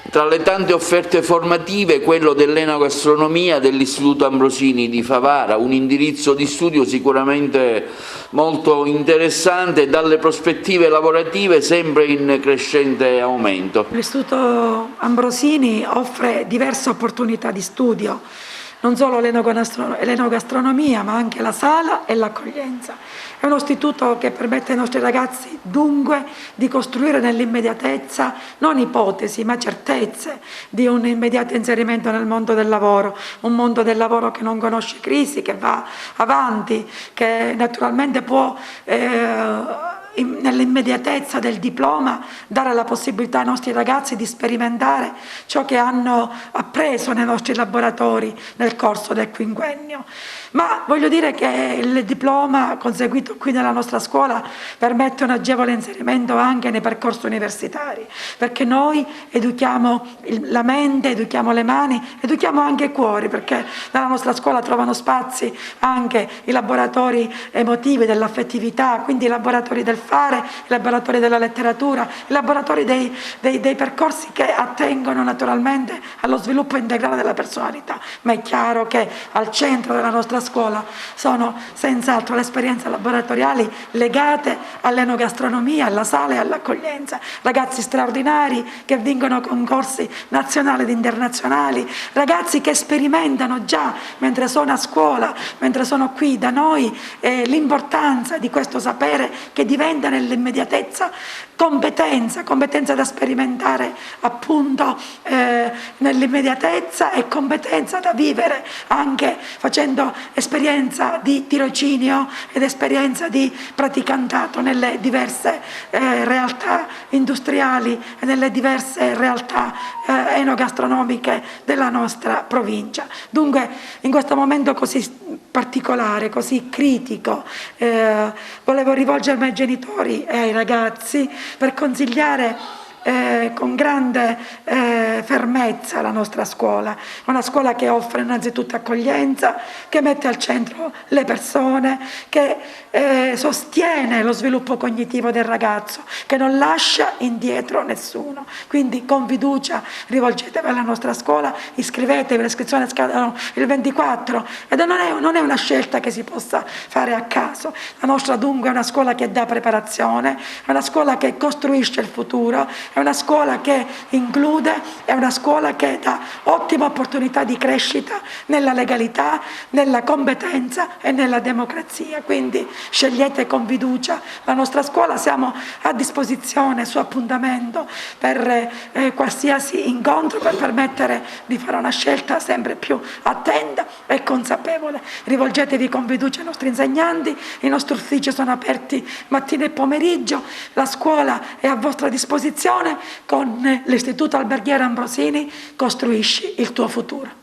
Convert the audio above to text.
Tra le tante offerte formative, quello dell'enogastronomia dell'Istituto Ambrosini di Favara, un indirizzo di studio sicuramente molto interessante e dalle prospettive lavorative sempre in crescente aumento. L'Istituto Ambrosini offre diverse opportunità di studio, non solo l'enogastronomia ma anche la sala e l'accoglienza. È uno istituto che permette ai nostri ragazzi dunque di costruire nell'immediatezza non ipotesi ma certezze di un immediato inserimento nel mondo del lavoro, un mondo del lavoro che non conosce crisi, che va avanti, che naturalmente può nell'immediatezza del diploma dare la possibilità ai nostri ragazzi di sperimentare ciò che hanno appreso nei nostri laboratori nel corso del quinquennio. Ma voglio dire che il diploma conseguito qui nella nostra scuola permette un agevole inserimento anche nei percorsi universitari, perché noi educhiamo la mente, educhiamo le mani, educhiamo anche i cuori, perché nella nostra scuola trovano spazi anche i laboratori emotivi dell'affettività, quindi i laboratori del fare, i laboratori della letteratura, i laboratori dei percorsi che attengono naturalmente allo sviluppo integrale della personalità. Ma è chiaro che al centro della nostra scuola sono senz'altro le esperienze laboratoriali legate all'enogastronomia, alla sala e all'accoglienza. Ragazzi straordinari che vincono concorsi nazionali ed internazionali, ragazzi che sperimentano già mentre sono a scuola, mentre sono qui da noi, l'importanza di questo sapere che diventa nell'immediatezza competenza da sperimentare appunto nell'immediatezza e competenza da vivere anche facendo esperienza di tirocinio ed esperienza di praticantato nelle diverse realtà industriali e nelle diverse realtà enogastronomiche della nostra provincia. Dunque in questo momento così particolare, così critico, volevo rivolgermi ai genitori e ai ragazzi per consigliare con grande fermezza la nostra scuola, una scuola che offre innanzitutto accoglienza, che mette al centro le persone, che sostiene lo sviluppo cognitivo del ragazzo, che non lascia indietro nessuno. Quindi con fiducia rivolgetevi alla nostra scuola, iscrivetevi, le iscrizioni scadono il 24 ed non è una scelta che si possa fare a caso. La nostra dunque è una scuola che dà preparazione, è una scuola che costruisce il futuro, è una scuola che include, è una scuola che dà ottime opportunità di crescita nella legalità, nella competenza e nella democrazia. Quindi scegliete con fiducia la nostra scuola, siamo a disposizione su appuntamento per qualsiasi incontro per permettere di fare una scelta sempre più attenta e consapevole. Rivolgetevi con fiducia ai nostri insegnanti, i nostri uffici sono aperti mattina e pomeriggio, la scuola è a vostra disposizione. Con l'Istituto Alberghiero Ambrosini costruisci il tuo futuro.